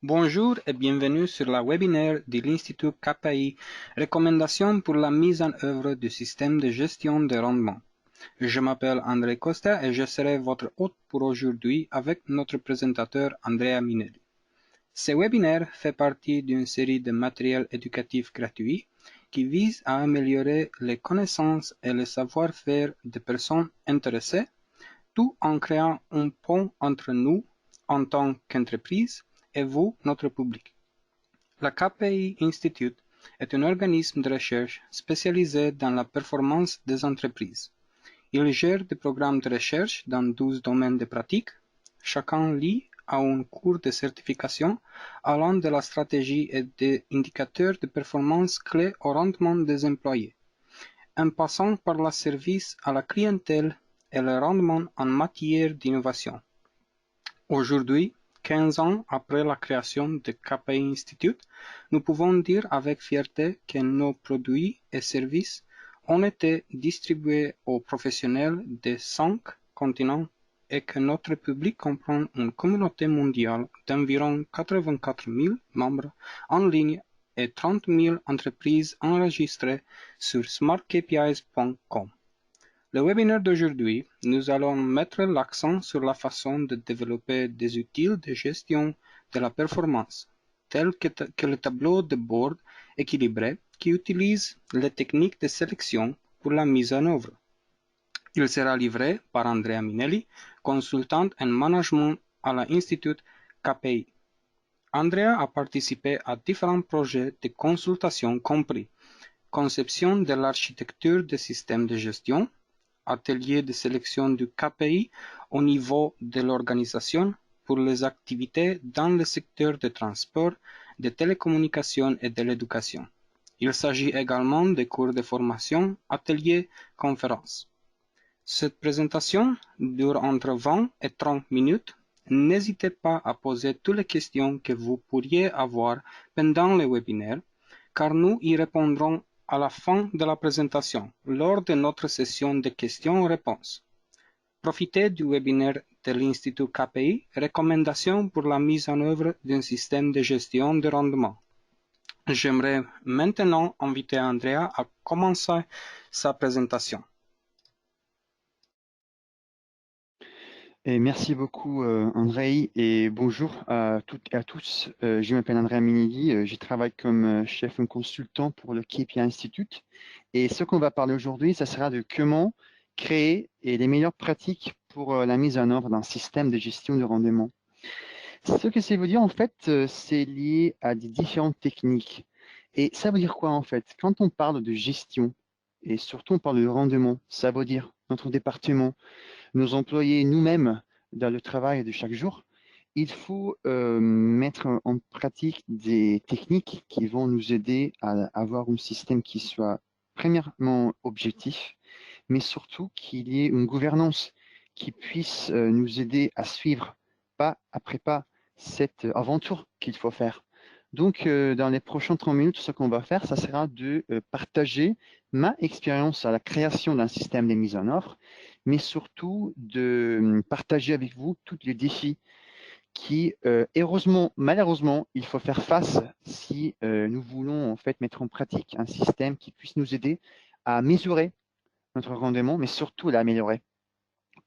Bonjour et bienvenue sur la webinaire de l'Institut KPI, Recommandations pour la mise en œuvre du système de gestion de rendement. Je m'appelle André Costa et je serai votre hôte pour aujourd'hui avec notre présentateur Andrea Minelli. Ce webinaire fait partie d'une série de matériels éducatifs gratuits qui vise à améliorer les connaissances et le savoir-faire des personnes intéressées, tout en créant un pont entre nous, en tant qu'entreprise, et vous, notre public. La KPI Institute est un organisme de recherche spécialisé dans la performance des entreprises. Il gère des programmes de recherche dans 12 domaines de pratique, chacun lié à un cours de certification allant de la stratégie et des indicateurs de performance clés au rendement des employés, en passant par le service à la clientèle et le rendement en matière d'innovation. Aujourd'hui, 15 ans après la création de KPI Institute, nous pouvons dire avec fierté que nos produits et services ont été distribués aux professionnels de 5 continents et que notre public comprend une communauté mondiale d'environ 84 000 membres en ligne et 30 000 entreprises enregistrées sur smartkpis.com. Le webinaire d'aujourd'hui, nous allons mettre l'accent sur la façon de développer des outils de gestion de la performance, tels que le tableau de bord équilibré qui utilise les techniques de sélection pour la mise en œuvre. Il sera livré par Andrea Minelli, consultante en management à l'Institut KPI. Andrea a participé à différents projets de consultation compris conception de l'architecture des systèmes de gestion, atelier de sélection du KPI au niveau de l'organisation pour les activités dans le secteur des transports, des télécommunications et de l'éducation. Il s'agit également de cours de formation, ateliers, conférences. Cette présentation dure entre 20 et 30 minutes. N'hésitez pas à poser toutes les questions que vous pourriez avoir pendant le webinaire, car nous y répondrons à la fin de la présentation, lors de notre session de questions-réponses. Profitez du webinaire de l'Institut KPI, recommandations pour la mise en œuvre d'un système de gestion de rendement. J'aimerais maintenant inviter Andrea à commencer sa présentation. Et merci beaucoup André et bonjour à toutes et à tous. Je m'appelle Andrea Minighi, je travaille comme chef consultant pour le KPI Institute et ce qu'on va parler aujourd'hui, ça sera de comment créer et les meilleures pratiques pour la mise en œuvre d'un système de gestion de rendement. Ce que ça veut dire en fait, c'est lié à des différentes techniques. Et ça veut dire quoi en fait? Quand on parle de gestion et surtout on parle de rendement, ça veut dire notre département, nos employés, nous-mêmes, dans le travail de chaque jour, il faut mettre en pratique des techniques qui vont nous aider à avoir un système qui soit premièrement objectif, mais surtout qu'il y ait une gouvernance qui puisse nous aider à suivre pas après pas cette aventure qu'il faut faire. Donc, dans les prochaines 30 minutes, ce qu'on va faire, ça sera de partager ma expérience à la création d'un système de mise en œuvre, mais surtout de partager avec vous tous les défis qui, heureusement, malheureusement, il faut faire face si nous voulons en fait mettre en pratique un système qui puisse nous aider à mesurer notre rendement, mais surtout à l'améliorer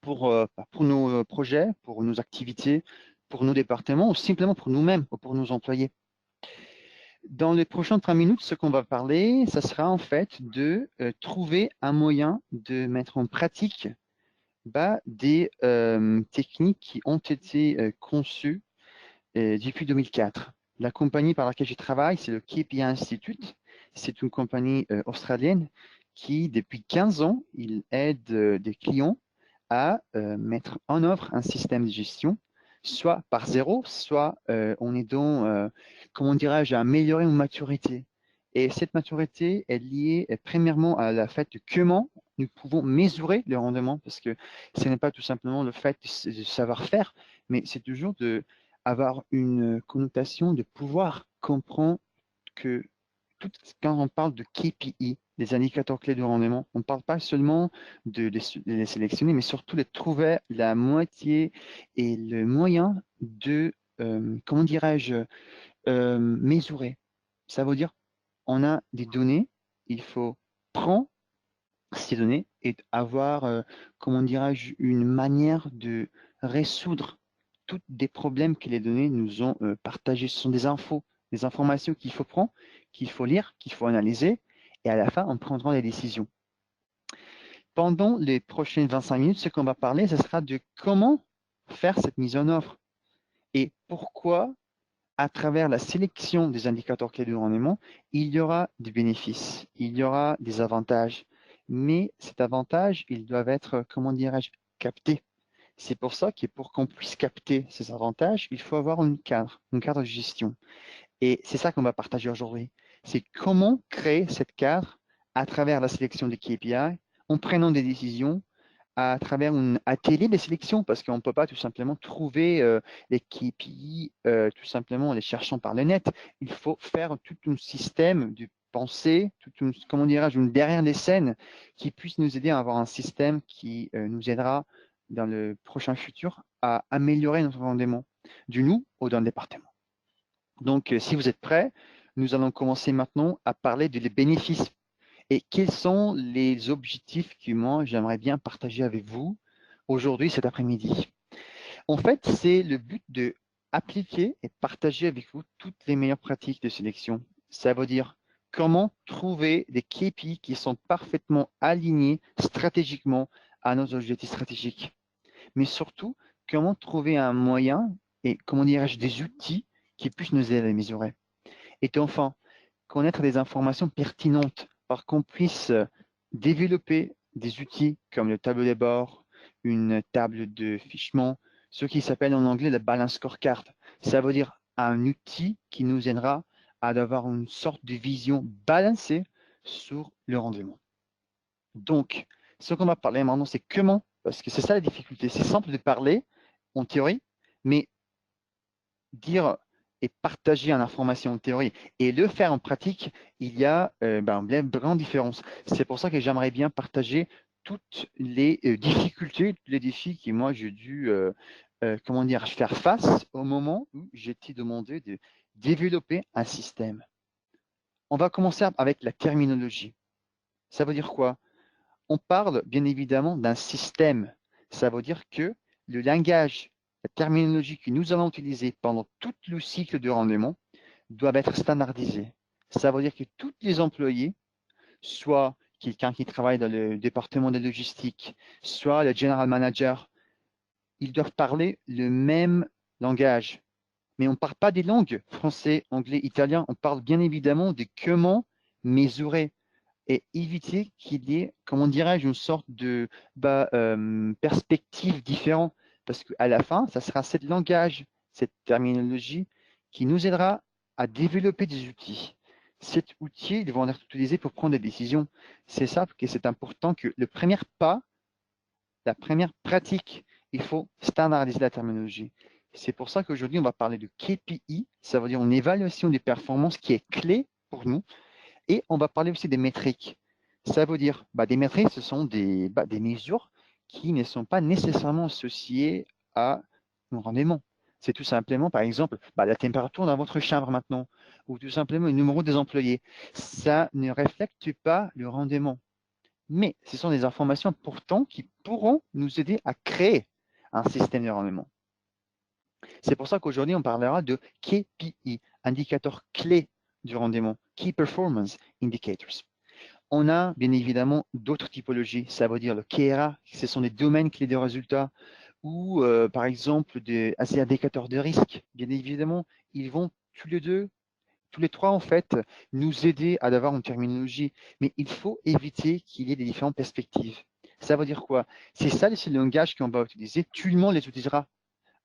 pour nos projets, pour nos activités, pour nos départements ou simplement pour nous-mêmes ou pour nos employés. Dans les prochaines 30 minutes, ce qu'on va parler, ça sera en fait de trouver un moyen de mettre en pratique des techniques qui ont été conçues depuis 2004. La compagnie par laquelle je travaille, c'est le KPI Institute. C'est une compagnie australienne qui, depuis 15 ans, il aide des clients à mettre en œuvre un système de gestion, soit par zéro, soit en aidant, comment dirais-je, à améliorer une maturité. Et cette maturité est liée premièrement à la fait de comment nous pouvons mesurer le rendement, parce que ce n'est pas tout simplement le fait de savoir faire, mais c'est toujours de avoir une connotation de pouvoir comprendre que quand on parle de KPI, des indicateurs clés de rendement, on ne parle pas seulement de les sélectionner, mais surtout de trouver la moitié et le moyen de comment dirais-je, mesurer. Ça veut dire, on a des données, il faut prendre ces données et avoir, comment dirais-je, une manière de résoudre tous des problèmes que les données nous ont partagés. Ce sont des infos, des informations qu'il faut prendre, qu'il faut lire, qu'il faut analyser, et à la fin, on prendra des décisions. Pendant les prochaines 25 minutes, ce qu'on va parler, ce sera de comment faire cette mise en œuvre et pourquoi, à travers la sélection des indicateurs clés de rendement, il y aura des bénéfices, il y aura des avantages. Mais cet avantage, ils doivent être, comment dirais-je, captés. C'est pour ça que pour qu'on puisse capter ces avantages, il faut avoir un cadre de gestion. Et c'est ça qu'on va partager aujourd'hui. C'est comment créer cette cadre à travers la sélection des KPI, en prenant des décisions, à travers un atelier de sélection, parce qu'on ne peut pas tout simplement trouver les KPI tout simplement en les cherchant par le net. Il faut faire tout un système de pensée, comment dirais-je, une derrière les scènes qui puisse nous aider à avoir un système qui nous aidera dans le prochain futur à améliorer notre rendement du nous au d'un département. Donc, si vous êtes prêts, nous allons commencer maintenant à parler des bénéfices et quels sont les objectifs que moi, j'aimerais bien partager avec vous aujourd'hui, cet après-midi. En fait, c'est le but de appliquer et partager avec vous toutes les meilleures pratiques de sélection. Ça veut dire comment trouver des KPI qui sont parfaitement alignés stratégiquement à nos objectifs stratégiques. Mais surtout, comment trouver un moyen et, comment dirais-je, des outils qui puissent nous aider à les mesurer. Et enfin, connaître des informations pertinentes pour qu'on puisse développer des outils comme le tableau de bord, une table de fichement, ce qui s'appelle en anglais la balance scorecard. Ça veut dire un outil qui nous aidera à avoir une sorte de vision balancée sur le rendement. Donc, ce qu'on va parler maintenant, c'est comment, parce que c'est ça la difficulté. C'est simple de parler en théorie, mais dire et partager une information en théorie et le faire en pratique, il y a une grande différence. C'est pour ça que j'aimerais bien partager toutes les difficultés, tous les défis que moi j'ai dû comment dire, faire face au moment où j'ai été demandé de développer un système. On va commencer avec la terminologie. Ça veut dire quoi? On parle bien évidemment d'un système. Ça veut dire que le langage, la terminologie que nous allons utiliser pendant tout le cycle de rendement doivent être standardisés. Ça veut dire que tous les employés, soit quelqu'un qui travaille dans le département de logistique, soit le general manager, ils doivent parler le même langage. Mais on ne parle pas des langues français, anglais, italien. On parle bien évidemment de comment mesurer et éviter qu'il y ait, comment dirais-je, une sorte de perspective différente. Parce qu'à la fin, ça sera ce langage, cette terminologie qui nous aidera à développer des outils. Cet outil, ils vont être utilisés pour prendre des décisions. C'est ça que c'est important que le premier pas, la première pratique, il faut standardiser la terminologie. C'est pour ça qu'aujourd'hui, on va parler de KPI, ça veut dire une évaluation des performances qui est clé pour nous. Et on va parler aussi des métriques. Ça veut dire, des métriques, ce sont des mesures qui ne sont pas nécessairement associées à un rendement. C'est tout simplement, par exemple, la température dans votre chambre maintenant, ou tout simplement le numéro des employés. Ça ne reflète pas le rendement. Mais ce sont des informations pourtant qui pourront nous aider à créer un système de rendement. C'est pour ça qu'aujourd'hui, on parlera de KPI, indicateur clé du rendement, Key Performance Indicators. On a bien évidemment d'autres typologies, ça veut dire le KRA, ce sont des domaines clés de résultats, ou par exemple des indicateurs de risque. Bien évidemment, ils vont tous les trois en fait, nous aider à avoir une terminologie, mais il faut éviter qu'il y ait des différentes perspectives. Ça veut dire quoi? C'est ça le langage qu'on va utiliser, tout le monde les utilisera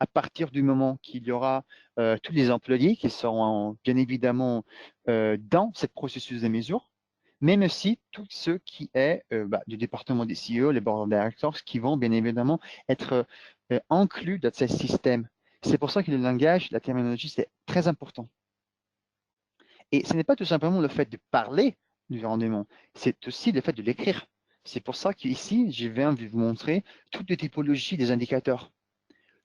à partir du moment qu'il y aura tous les employés qui seront bien évidemment dans ce processus de mesure, même aussi tous ceux qui est du département des CEO, les board of directors, qui vont bien évidemment être inclus dans ce système. C'est pour ça que le langage, la terminologie, c'est très important. Et ce n'est pas tout simplement le fait de parler du rendement, c'est aussi le fait de l'écrire. C'est pour ça qu'ici, je viens de vous montrer toutes les typologies des indicateurs.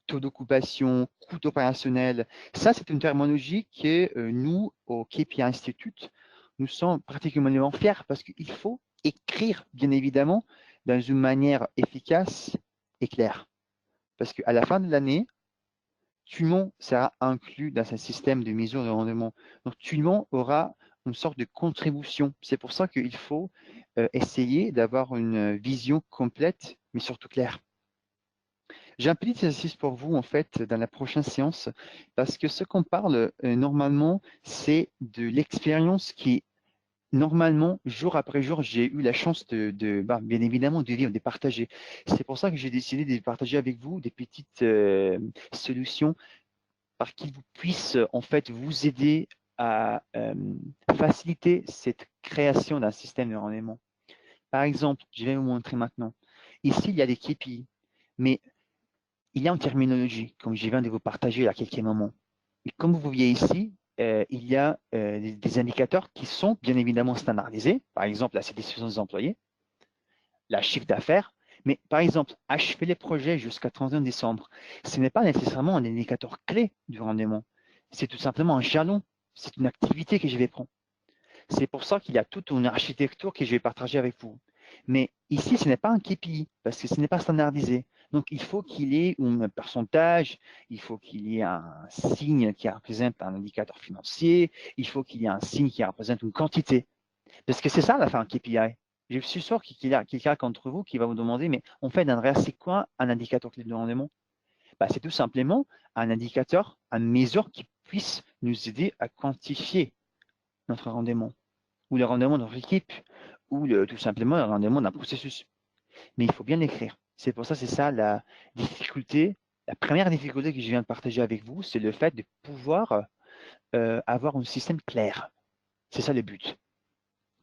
taux d'occupation, coût opérationnel. Ça, c'est une terminologie que nous, au KPI Institute, nous sommes particulièrement fiers parce qu'il faut écrire, bien évidemment, dans une manière efficace et claire. Parce qu'à la fin de l'année, tout le monde sera inclus dans un système de mesure de rendement. Donc, tout le monde aura une sorte de contribution. C'est pour ça qu'il faut essayer d'avoir une vision complète, mais surtout claire. J'ai un petit exercice pour vous, en fait, dans la prochaine séance, parce que ce qu'on parle normalement, c'est de l'expérience qui, normalement, jour après jour, j'ai eu la chance bien évidemment, de vivre, de partager. C'est pour ça que j'ai décidé de partager avec vous des petites solutions par qui vous puissent, en fait, vous aider à faciliter cette création d'un système de rendement. Par exemple, je vais vous montrer maintenant. Ici, il y a des KPI, mais il y a une terminologie, comme je viens de vous partager il y a quelques moments. Et comme vous voyez ici, il y a des indicateurs qui sont bien évidemment standardisés. Par exemple, la satisfaction des employés, la chiffre d'affaires. Mais par exemple, achever les projets jusqu'à 31 décembre, ce n'est pas nécessairement un indicateur clé du rendement. C'est tout simplement un jalon. C'est une activité que je vais prendre. C'est pour ça qu'il y a toute une architecture que je vais partager avec vous. Mais ici, ce n'est pas un KPI parce que ce n'est pas standardisé. Donc, il faut qu'il y ait un pourcentage, il faut qu'il y ait un signe qui représente un indicateur financier, il faut qu'il y ait un signe qui représente une quantité. Parce que c'est ça, la fin, un KPI. Je suis sûr qu'il y a quelqu'un d'entre vous qui va vous demander, mais en fait, Andrea, c'est quoi un indicateur clé de rendement? C'est tout simplement un indicateur, une mesure qui puisse nous aider à quantifier notre rendement ou le rendement de notre équipe, ou tout simplement le rendement d'un processus. Mais il faut bien l'écrire. C'est pour ça, c'est ça la difficulté. La première difficulté que je viens de partager avec vous, c'est le fait de pouvoir avoir un système clair. C'est ça le but.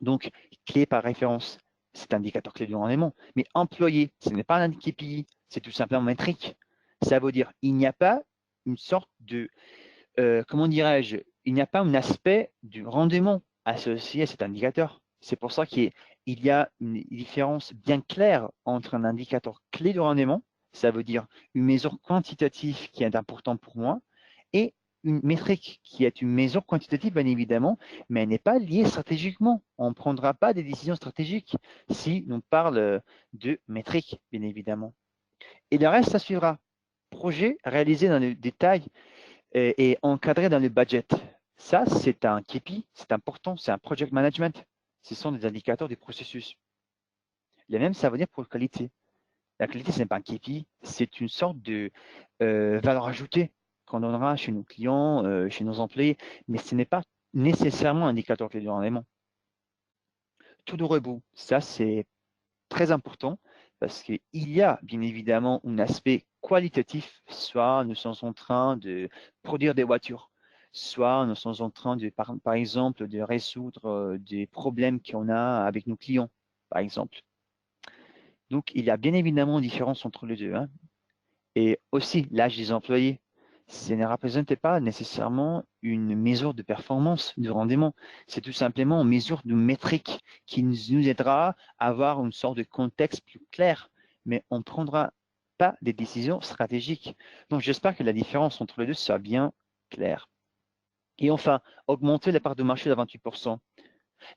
Donc, clé par référence, c'est indicateur clé du rendement. Mais employé, ce n'est pas un KPI, c'est tout simplement métrique. Ça veut dire il n'y a pas une sorte de, comment dirais-je, il n'y a pas un aspect du rendement associé à cet indicateur. C'est pour ça qu'il y a une différence bien claire entre un indicateur clé de rendement, ça veut dire une mesure quantitative qui est importante pour moi, et une métrique qui est une mesure quantitative, bien évidemment, mais elle n'est pas liée stratégiquement. On ne prendra pas des décisions stratégiques si on parle de métrique, bien évidemment. Et le reste, ça suivra. Projet réalisé dans le détail et encadré dans le budget. Ça, c'est un KPI, c'est important, c'est un project management. Ce sont des indicateurs du processus. Le même, ça veut dire pour la qualité. La qualité, ce n'est pas un KPI, c'est une sorte de valeur ajoutée qu'on donnera chez nos clients, chez nos employés, mais ce n'est pas nécessairement un indicateur clé de rendement. Tout de rebout, ça c'est très important parce qu'il y a bien évidemment un aspect qualitatif, soit nous sommes en train de produire des voitures, soit nous sommes en train de, par exemple, de résoudre des problèmes qu'on a avec nos clients, par exemple. Donc, il y a bien évidemment une différence entre les deux. Hein. Et aussi, l'âge des employés, ce ne représente pas nécessairement une mesure de performance, de rendement. C'est tout simplement une mesure de métrique qui nous aidera à avoir une sorte de contexte plus clair, mais on ne prendra pas des décisions stratégiques. Donc, j'espère que la différence entre les deux soit bien claire. Et enfin, augmenter la part de marché de 28%.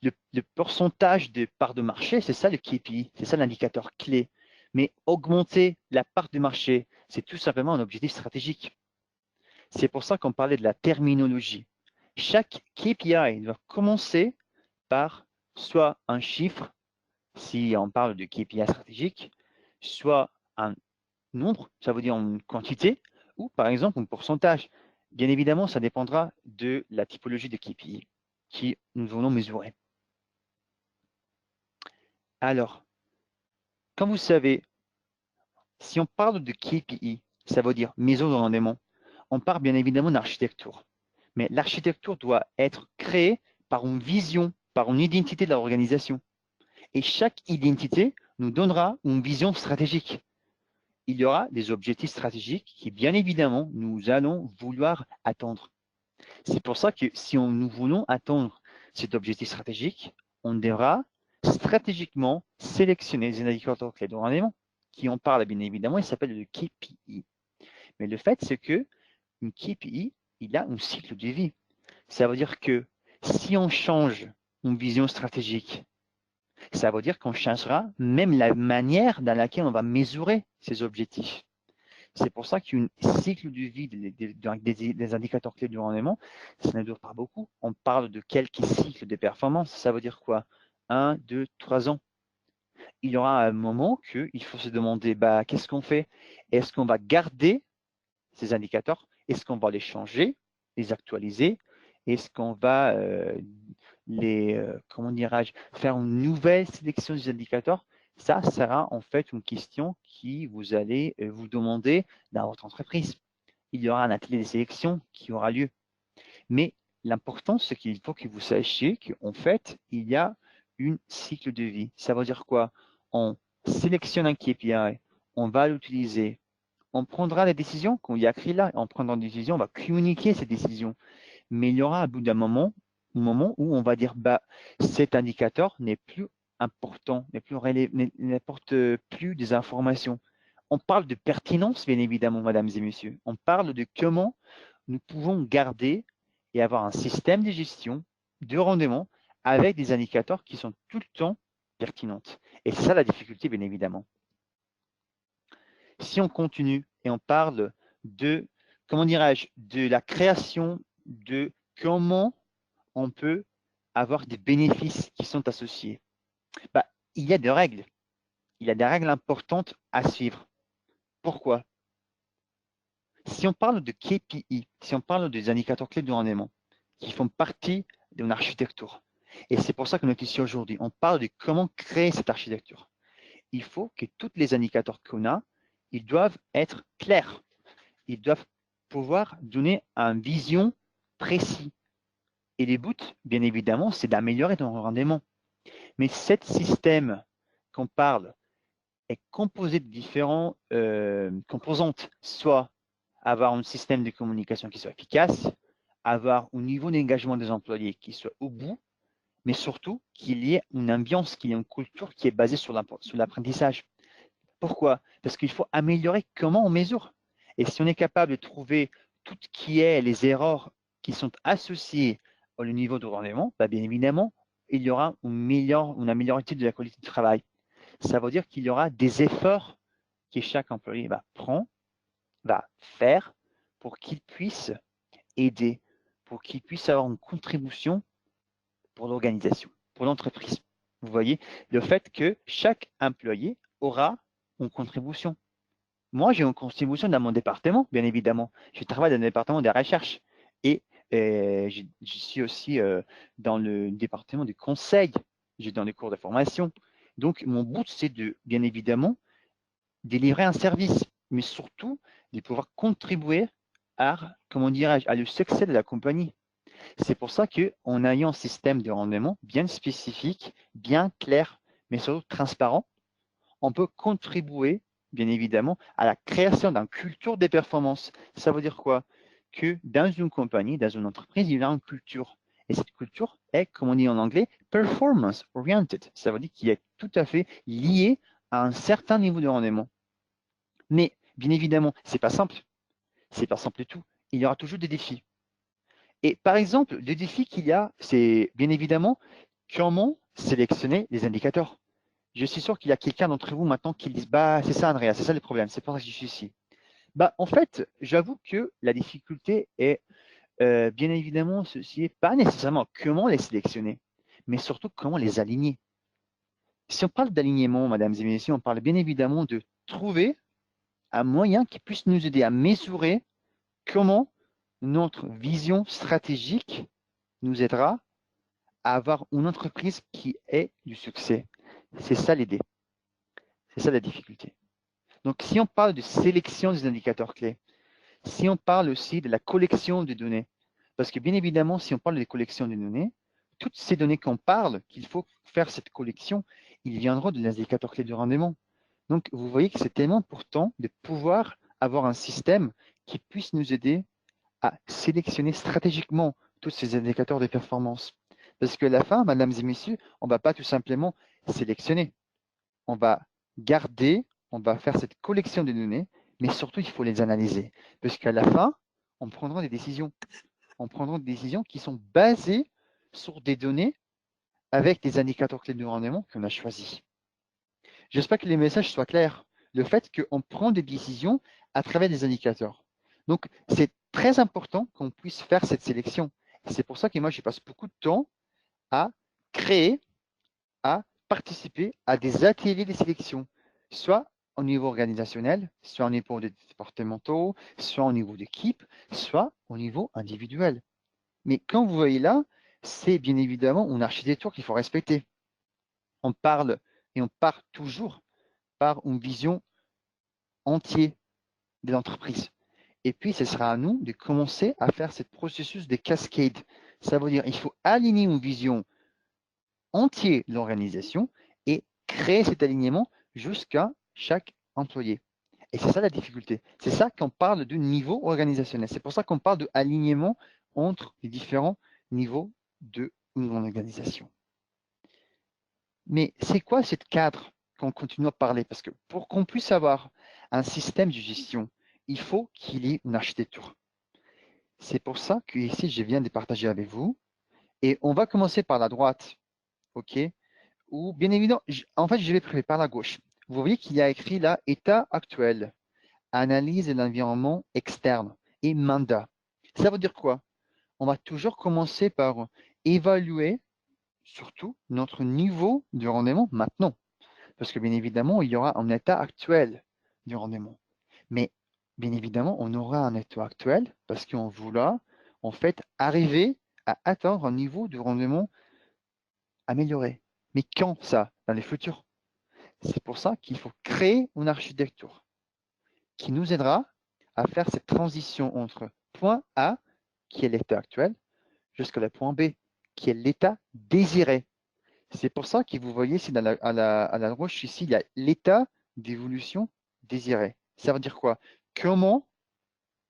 Le pourcentage de part de marché, c'est ça le KPI, c'est ça l'indicateur clé. Mais augmenter la part de marché, c'est tout simplement un objectif stratégique. C'est pour ça qu'on parlait de la terminologie. Chaque KPI doit commencer par soit un chiffre, si on parle de KPI stratégique, soit un nombre, ça veut dire une quantité, ou par exemple un pourcentage. Bien évidemment, ça dépendra de la typologie de KPI qui nous voulons mesurer. Alors, comme vous savez, si on parle de KPI, ça veut dire mesure de rendement, on parle bien évidemment d'architecture. Mais l'architecture doit être créée par une vision, par une identité de l'organisation. Et chaque identité nous donnera une vision stratégique. Il y aura des objectifs stratégiques qui, bien évidemment, nous allons vouloir atteindre. C'est pour ça que si nous voulons atteindre cet objectif stratégique, on devra stratégiquement sélectionner des indicateurs clés de rendement qui en parlent bien évidemment, il s'appelle le KPI. Mais le fait, c'est que une KPI, il a un cycle de vie. Ça veut dire que si on change une vision stratégique, ça veut dire qu'on changera même la manière dans laquelle on va mesurer ces objectifs. C'est pour ça qu'un cycle de vie des indicateurs clés du rendement, ça ne dure pas beaucoup. On parle de quelques cycles de performance. Ça veut dire quoi? 1, 2, 3 ans. Il y aura un moment qu'il faut se demander, qu'est-ce qu'on fait? Est-ce qu'on va garder ces indicateurs? Est-ce qu'on va les changer, les actualiser? Est-ce qu'on va comment dirais-je, faire une nouvelle sélection des indicateurs? Ça sera en fait une question qui vous allez vous demander dans votre entreprise. Il y aura un atelier de sélection qui aura lieu. Mais l'important, c'est qu'il faut que vous sachiez qu'en fait, il y a un cycle de vie. Ça veut dire quoi? On sélectionne un KPI, on va l'utiliser, on prendra les décisions qu'on y a écrit là. En prenant des décisions, on va communiquer ces décisions. Mais il y aura à bout d'un moment, un moment où on va dire, cet indicateur n'est plus important, n'apporte plus des informations. On parle de pertinence, bien évidemment, mesdames et messieurs. On parle de comment nous pouvons garder et avoir un système de gestion de rendement avec des indicateurs qui sont tout le temps pertinents. Et c'est ça la difficulté, bien évidemment. Si on continue et on parle de, comment dirais-je, de la création de comment on peut avoir des bénéfices qui sont associés, il y a des règles. Il y a des règles importantes à suivre. Pourquoi? Si on parle de KPI, si on parle des indicateurs clés de rendement qui font partie d'une architecture, et c'est pour ça que nous sommes ici aujourd'hui, on parle de comment créer cette architecture. Il faut que tous les indicateurs qu'on a, ils doivent être clairs. Ils doivent pouvoir donner une vision précise. Et le but, bien évidemment, c'est d'améliorer ton rendement. Mais ce système qu'on parle est composé de différentes composantes, soit avoir un système de communication qui soit efficace, avoir un niveau d'engagement des employés qui soit au bout, mais surtout qu'il y ait une ambiance, qu'il y ait une culture qui est basée sur l'apprentissage. Pourquoi? Parce qu'il faut améliorer comment on mesure. Et si on est capable de trouver tout ce qui est les erreurs qui sont associées au niveau de rendement, bien évidemment, il y aura une amélioration de la qualité du travail. Ça veut dire qu'il y aura des efforts que chaque employé va prendre, va faire pour qu'il puisse aider, pour qu'il puisse avoir une contribution pour l'organisation, pour l'entreprise. Vous voyez, le fait que chaque employé aura une contribution. Moi, j'ai une contribution dans mon département, bien évidemment. Je travaille dans le département des recherches et je suis aussi dans le département du conseil. J'ai dans les cours de formation. Donc, mon but, c'est de, bien évidemment, délivrer un service, mais surtout de pouvoir contribuer à, comment dirais-je, à le succès de la compagnie. C'est pour ça qu'en ayant un système de rendement bien spécifique, bien clair, mais surtout transparent, on peut contribuer, bien évidemment, à la création d'une culture des performances. Ça veut dire quoi? Que dans une compagnie, dans une entreprise, il y a une culture. Et cette culture est, comme on dit en anglais, performance oriented. Ça veut dire qu'il est tout à fait lié à un certain niveau de rendement. Mais, bien évidemment, ce n'est pas simple. Ce n'est pas simple du tout. Il y aura toujours des défis. Et par exemple, le défi qu'il y a, c'est bien évidemment comment sélectionner les indicateurs. Je suis sûr qu'il y a quelqu'un d'entre vous maintenant qui dit c'est ça, Andrea, c'est ça le problème, c'est pour ça que je suis ici. En fait, j'avoue que la difficulté est bien évidemment ceci n'est pas nécessairement comment les sélectionner, mais surtout comment les aligner. Si on parle d'alignement, mesdames et messieurs, on parle bien évidemment de trouver un moyen qui puisse nous aider à mesurer comment notre vision stratégique nous aidera à avoir une entreprise qui ait du succès. C'est ça l'idée. C'est ça la difficulté. Donc, si on parle de sélection des indicateurs clés, si on parle aussi de la collection de données, parce que bien évidemment, si on parle de collection de données, toutes ces données qu'on parle, qu'il faut faire cette collection, ils viendront de l'indicateurs clés de rendement. Donc, vous voyez que c'est tellement important de pouvoir avoir un système qui puisse nous aider à sélectionner stratégiquement tous ces indicateurs de performance. Parce qu'à la fin, mesdames et messieurs, on ne va pas tout simplement sélectionner. On va garder, on va faire cette collection de données, mais surtout, il faut les analyser. Parce qu'à la fin, on prendra des décisions. On prendra des décisions qui sont basées sur des données avec des indicateurs clés de rendement qu'on a choisis. J'espère que les messages soient clairs. Le fait qu'on prend des décisions à travers des indicateurs. Donc, c'est très important qu'on puisse faire cette sélection. C'est pour ça que moi, je passe beaucoup de temps à créer, à participer à des ateliers de sélection, soit au niveau organisationnel, soit au niveau des départementaux, soit au niveau d'équipe, soit au niveau individuel. Mais comme vous voyez là, c'est bien évidemment une architecture qu'il faut respecter. On parle et on part toujours par une vision entière de l'entreprise. Et puis, ce sera à nous de commencer à faire ce processus de cascade. Ça veut dire qu'il faut aligner une vision entière de l'organisation et créer cet alignement jusqu'à chaque employé. Et c'est ça la difficulté. C'est ça qu'on parle de niveau organisationnel. C'est pour ça qu'on parle de alignement entre les différents niveaux d'une organisation. Mais c'est quoi ce cadre qu'on continue à parler? Parce que pour qu'on puisse avoir un système de gestion, il faut qu'il y ait une architecture. C'est pour ça que ici, je viens de partager avec vous. Et on va commencer par la droite, OK? Ou bien évidemment, en fait, je vais préparer par la gauche. Vous voyez qu'il y a écrit là état actuel, analyse de l'environnement externe et mandat. Ça veut dire quoi? On va toujours commencer par évaluer surtout notre niveau de rendement maintenant. Parce que bien évidemment, il y aura un état actuel du rendement. Mais bien évidemment, on aura un état actuel parce qu'on voulait en fait arriver à atteindre un niveau de rendement amélioré. Mais quand ça? Dans le futur. C'est pour ça qu'il faut créer une architecture qui nous aidera à faire cette transition entre point A, qui est l'état actuel, jusqu'à le point B, qui est l'état désiré. C'est pour ça que vous voyez ici à la gauche, ici, il y a l'état d'évolution désiré. Ça veut dire quoi? Comment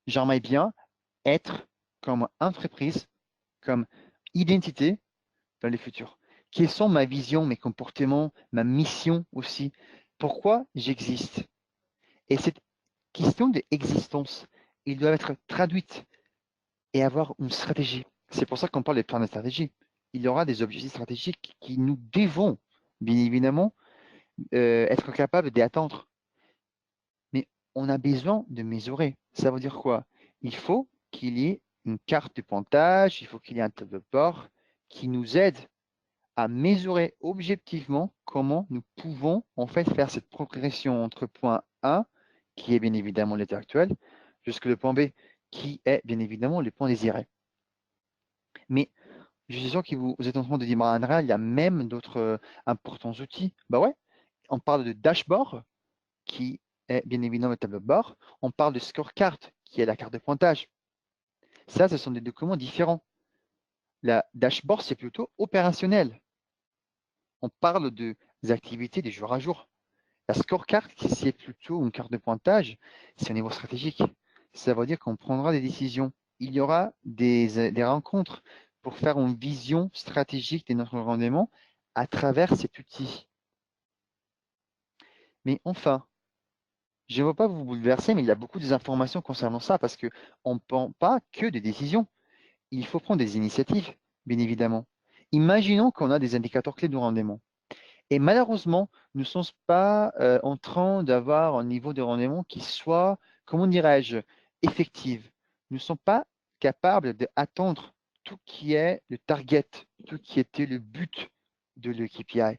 j'aimerais bien être comme entreprise, comme identité dans le futur? Quelles sont ma vision, mes comportements, ma mission aussi? Pourquoi j'existe? Et cette question d'existence, il doit être traduite et avoir une stratégie. C'est pour ça qu'on parle de plan de stratégie. Il y aura des objectifs stratégiques qui nous devons, bien évidemment, être capables d'atteindre. Mais on a besoin de mesurer. Ça veut dire quoi? Il faut qu'il y ait une carte de pointage, il faut qu'il y ait un tableau de bord qui nous aide à mesurer objectivement comment nous pouvons en fait faire cette progression entre point A, qui est bien évidemment l'état actuel, jusqu'au le point B, qui est bien évidemment le point désiré. Mais je suis sûr que vous êtes en train de dire, bah, Andrea, il y a même d'autres importants outils. Bah ouais, on parle de dashboard, qui est bien évidemment le tableau de bord. On parle de scorecard, qui est la carte de pointage. Ça, ce sont des documents différents. La dashboard, c'est plutôt opérationnel. On parle des activités des jours à jour. La scorecard, qui est plutôt une carte de pointage, c'est au niveau stratégique. Ça veut dire qu'on prendra des décisions. Il y aura des rencontres pour faire une vision stratégique de notre rendement à travers cet outil. Mais enfin, je ne veux pas vous bouleverser, mais il y a beaucoup d'informations concernant ça parce qu'on ne prend pas que des décisions. Il faut prendre des initiatives, bien évidemment. Imaginons qu'on a des indicateurs clés de rendement. Et malheureusement, nous ne sommes pas en train d'avoir un niveau de rendement qui soit, comment dirais-je, effectif. Nous ne sommes pas capables d'atteindre tout qui est le target, tout qui était le but de le KPI.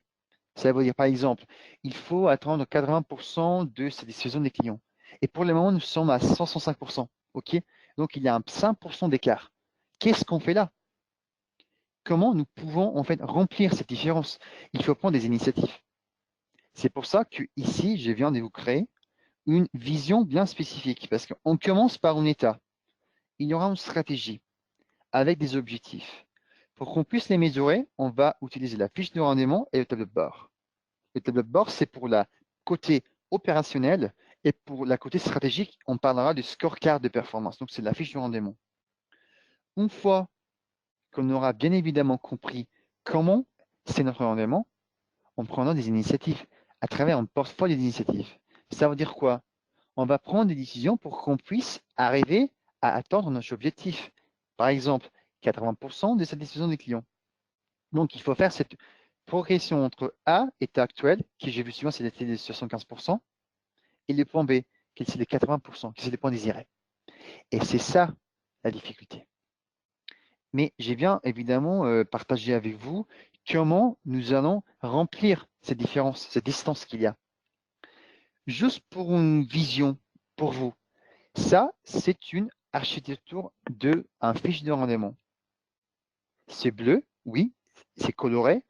Ça veut dire, par exemple, il faut atteindre 80% de satisfaction des clients. Et pour le moment, nous sommes à 105%. OK? Donc, il y a un 5% d'écart. Qu'est-ce qu'on fait là? Comment nous pouvons en fait remplir cette différence? Il faut prendre des initiatives. C'est pour ça que ici, je viens de vous créer une vision bien spécifique parce qu'on commence par un état. Il y aura une stratégie avec des objectifs. Pour qu'on puisse les mesurer, on va utiliser la fiche de rendement et le tableau de bord. Le tableau de bord, c'est pour la côté opérationnel et pour la côté stratégique, on parlera du scorecard de performance. Donc, c'est la fiche de rendement. Une fois qu'on aura bien évidemment compris comment c'est notre rendement, on prendra des initiatives à travers un portefeuille d'initiatives. Ça veut dire quoi? on va prendre des décisions pour qu'on puisse arriver à atteindre notre objectif. Par exemple, 80% de satisfaction des clients. Donc, il faut faire cette progression entre A, état actuel, qui j'ai vu souvent, c'est de 75%, et le point B, qui c'est de 80%, qui c'est le point désiré. Et c'est ça la difficulté. Mais j'ai bien évidemment partagé avec vous comment nous allons remplir cette différence, cette distance qu'il y a. Juste pour une vision, pour vous, ça, c'est une architecture de un fiche de rendement. C'est bleu, oui, c'est coloré.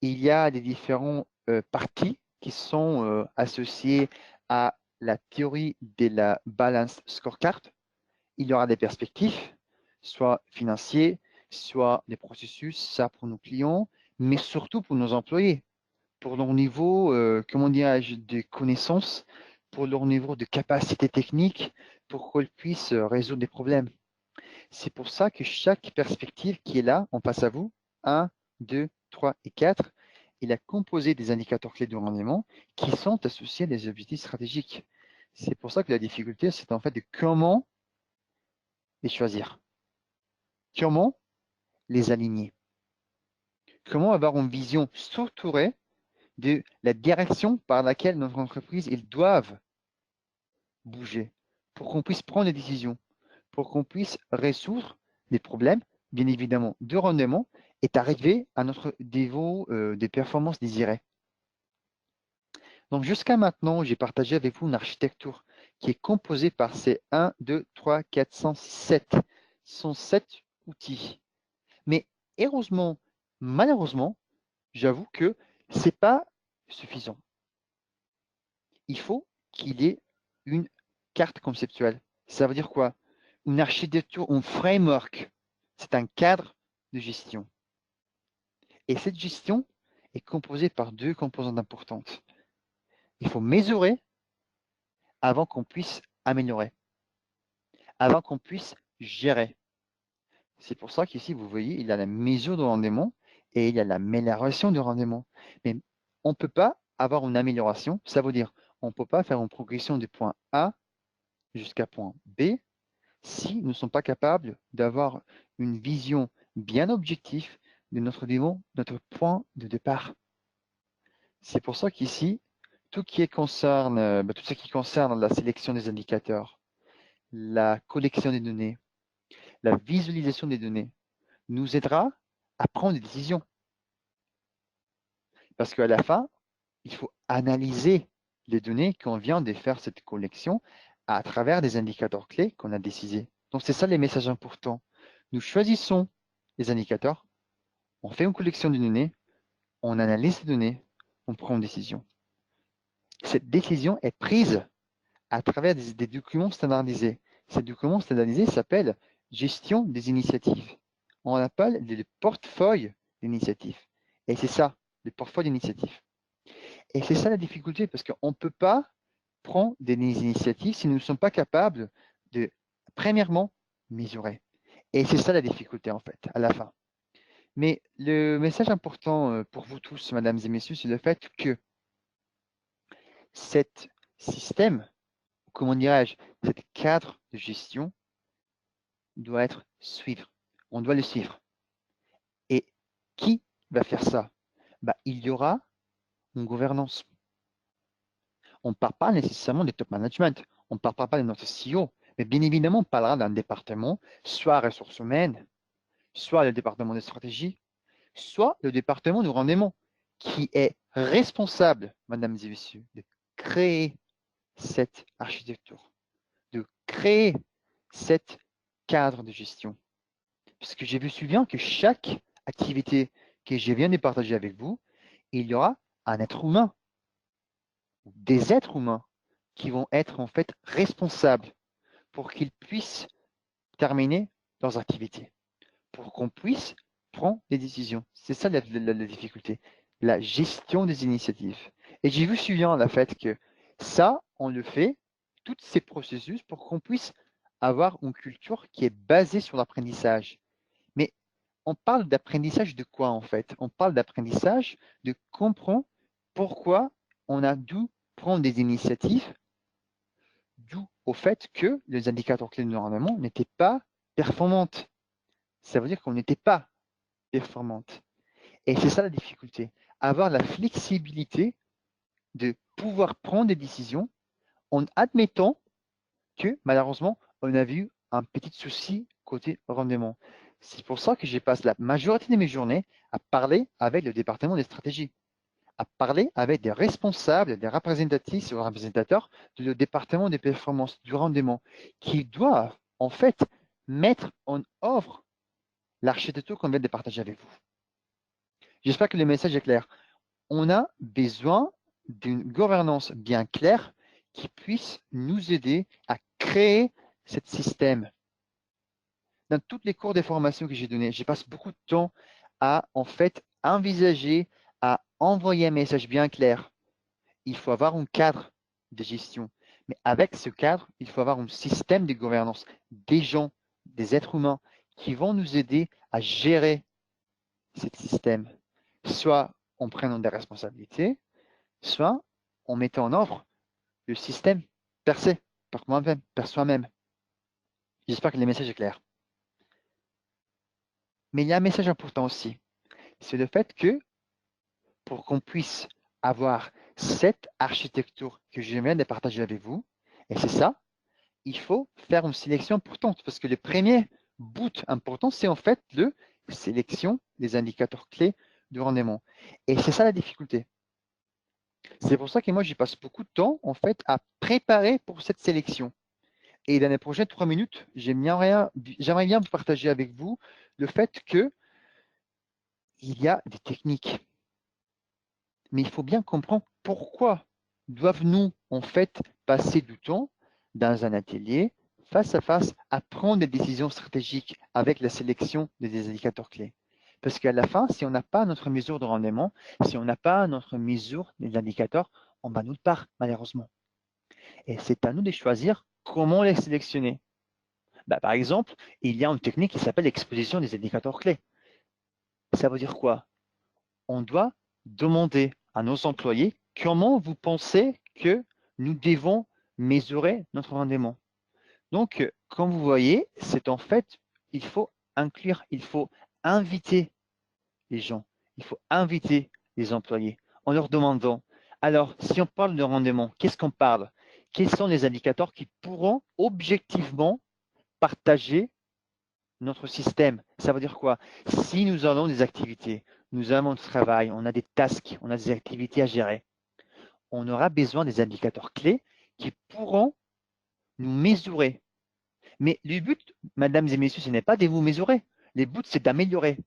Il y a des différentes parties qui sont associées à la théorie de la balance scorecard. Il y aura des perspectives, soit financiers, soit des processus, ça pour nos clients, mais surtout pour nos employés, pour leur niveau, comment dirais-je, de connaissances, pour leur niveau de capacité technique, pour qu'ils puissent résoudre des problèmes. C'est pour ça que chaque perspective qui est là, on passe à vous, 1, 2, 3 et 4, il a composé des indicateurs clés de rendement qui sont associés à des objectifs stratégiques. C'est pour ça que la difficulté, c'est en fait de comment les choisir, comment les aligner, comment avoir une vision structurée de la direction par laquelle notre entreprise, ils doivent bouger pour qu'on puisse prendre des décisions, pour qu'on puisse résoudre des problèmes, bien évidemment, de rendement et arriver à notre niveau des performances désirées. Donc, jusqu'à maintenant, j'ai partagé avec vous une architecture qui est composée par ces 1, 2, 3, 4, 5, 6, 7. Ce sont 7 outils. Mais heureusement, malheureusement, j'avoue que ce n'est pas suffisant. Il faut qu'il y ait une carte conceptuelle. Ça veut dire quoi? Une architecture, un framework. C'est un cadre de gestion. Et cette gestion est composée par deux composantes importantes. Il faut mesurer avant qu'on puisse améliorer, avant qu'on puisse gérer. C'est pour ça qu'ici, vous voyez, il y a la mesure de rendement et il y a l'amélioration du rendement. Mais on ne peut pas avoir une amélioration. Ça veut dire on ne peut pas faire une progression du point A jusqu'à point B si nous ne sommes pas capables d'avoir une vision bien objective de notre niveau, notre point de départ. C'est pour ça qu'ici, tout ce qui concerne la sélection des indicateurs, la collection des données, la visualisation des données, nous aidera à prendre des décisions. Parce qu'à la fin, il faut analyser les données qu'on vient de faire cette collection à travers des indicateurs clés qu'on a décidés. Donc, c'est ça les messages importants. Nous choisissons les indicateurs, on fait une collection de données, on analyse ces données, on prend une décision. Cette décision est prise à travers des documents standardisés. Ces documents standardisés s'appellent gestion des initiatives. On appelle le portefeuille d'initiatives. Et c'est ça, le portefeuille d'initiatives. Et c'est ça la difficulté, parce qu'on ne peut pas prendre des initiatives si nous ne sommes pas capables de, premièrement, mesurer. Et c'est ça la difficulté, en fait, à la fin. Mais le message important pour vous tous, mesdames et messieurs, c'est le fait que cet système, comment dirais-je, cet cadre de gestion doit être suivre. On doit le suivre. Et qui va faire ça? Il y aura une gouvernance. On ne parle pas nécessairement de top management, on ne parlera pas de notre CEO, mais bien évidemment, on parlera d'un département, soit ressources humaines, soit le département de stratégie, soit le département du rendement, qui est responsable, mesdames et messieurs, de créer cette architecture, de créer cet cadre de gestion. Parce que j'ai vu souvent que chaque activité que je viens de partager avec vous, il y aura un être humain, des êtres humains qui vont être en fait responsables pour qu'ils puissent terminer leurs activités, pour qu'on puisse prendre des décisions. C'est ça la difficulté, la gestion des initiatives. Et j'ai vu souvent la fait que ça, on le fait, tous ces processus, pour qu'on puisse avoir une culture qui est basée sur l'apprentissage. Mais on parle d'apprentissage de quoi en fait? On parle d'apprentissage de comprendre pourquoi on a dû prendre des initiatives dû au fait que les indicateurs clés de rendement n'étaient pas performantes. Ça veut dire qu'on n'était pas performante. Et c'est ça la difficulté. Avoir la flexibilité de pouvoir prendre des décisions en admettant que malheureusement, on a vu un petit souci côté rendement. C'est pour ça que je passe la majorité de mes journées à parler avec le département des stratégies, à parler avec des responsables, des représentatifs ou représentateurs du département des performances, du rendement, qui doivent en fait mettre en œuvre l'architecture qu'on vient de partager avec vous. J'espère que le message est clair. On a besoin d'une gouvernance bien claire qui puisse nous aider à créer ce système. Dans toutes les cours de formation que j'ai données, je passe beaucoup de temps à en fait envisager, à envoyer un message bien clair. Il faut avoir un cadre de gestion. Mais avec ce cadre, il faut avoir un système de gouvernance, des gens, des êtres humains qui vont nous aider à gérer ce système, soit en prenant des responsabilités, soit en mettant en œuvre le système per se, par moi-même, par soi-même. J'espère que le message est clair. Mais il y a un message important aussi. C'est le fait que pour qu'on puisse avoir cette architecture que je viens de partager avec vous, et c'est ça, il faut faire une sélection importante parce que le premier bout important, c'est en fait la sélection des indicateurs clés du rendement. Et c'est ça la difficulté. C'est pour ça que moi, j'y passe beaucoup de temps en fait à préparer pour cette sélection. Et dans les prochaines 3 minutes, j'aimerais bien vous partager avec vous le fait qu'il y a des techniques. Mais il faut bien comprendre pourquoi doivent-nous en fait passer du temps dans un atelier face à face à prendre des décisions stratégiques avec la sélection des indicateurs clés. Parce qu'à la fin, si on n'a pas notre mesure de rendement, si on n'a pas notre mesure des indicateurs, on va nulle part, malheureusement. Et c'est à nous de choisir comment les sélectionner. Par exemple, il y a une technique qui s'appelle l'exposition des indicateurs clés. Ça veut dire quoi? On doit demander à nos employés comment vous pensez que nous devons mesurer notre rendement. Donc, comme vous voyez, c'est en fait, il faut inclure, il faut inviter les gens, il faut inviter les employés en leur demandant, alors, si on parle de rendement, qu'est-ce qu'on parle? Quels sont les indicateurs qui pourront objectivement partager notre système? Ça veut dire quoi? Si nous avons des activités, nous avons du travail, on a des tasks, on a des activités à gérer, on aura besoin des indicateurs clés qui pourront nous mesurer. Mais le but, mesdames et messieurs, ce n'est pas de vous mesurer. Le but, c'est d'améliorer.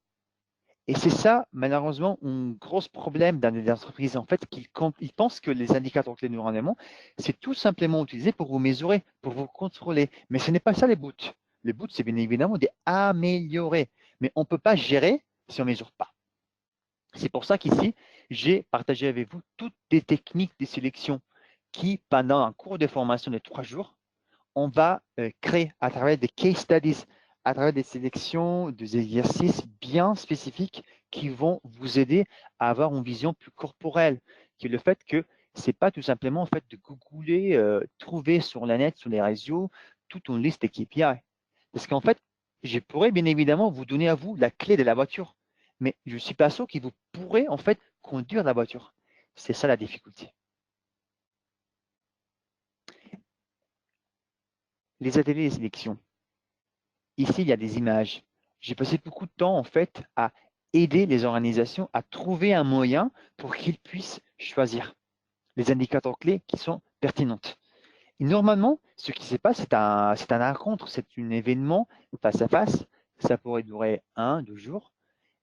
Et c'est ça, malheureusement, un gros problème dans les entreprises. En fait, ils pensent que les indicateurs clés de rendement, c'est tout simplement utilisé pour vous mesurer, pour vous contrôler. Mais ce n'est pas ça le but. Le but, c'est bien évidemment d'améliorer. Mais on ne peut pas gérer si on ne mesure pas. C'est pour ça qu'ici, j'ai partagé avec vous toutes les techniques de sélection qui, pendant un cours de formation de 3 jours, on va créer à travers des case studies, à travers des sélections, des exercices bien spécifiques qui vont vous aider à avoir une vision plus corporelle, qui est le fait que ce n'est pas tout simplement en fait de googler, trouver sur la net, sur les réseaux, toute une liste de KPI. Parce qu'en fait, je pourrais bien évidemment vous donner à vous la clé de la voiture, mais je ne suis pas sûr que vous pourrez en fait conduire la voiture. C'est ça la difficulté. Les ateliers de sélection. Ici, il y a des images. J'ai passé beaucoup de temps en fait à aider les organisations à trouver un moyen pour qu'ils puissent choisir les indicateurs clés qui sont pertinentes. Et normalement, ce qui se passe, c'est un rencontre, c'est un événement face à face. Ça pourrait durer 1, 2 jours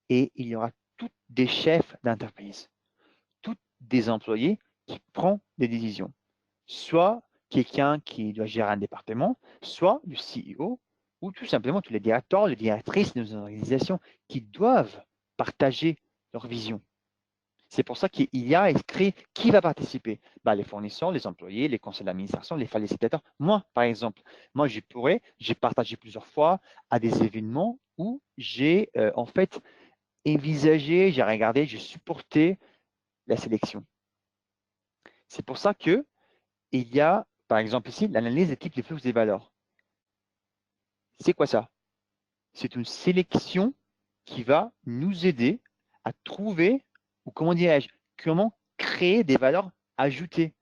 et il y aura tous des chefs d'entreprise, tous des employés qui prennent des décisions. Soit quelqu'un qui doit gérer un département, soit le CEO ou tout simplement tous les directeurs, les directrices de nos organisations qui doivent partager leur vision. C'est pour ça qu'il y a écrit qui va participer. Les fournisseurs, les employés, les conseils d'administration, les facilitateurs. Moi, par exemple, j'ai partagé plusieurs fois à des événements où j'ai en fait envisagé, j'ai regardé, j'ai supporté la sélection. C'est pour ça que il y a Par exemple ici, l'analyse des types de flux des valeurs. C'est quoi ça? C'est une sélection qui va nous aider à trouver, ou comment dirais-je, comment créer des valeurs ajoutées.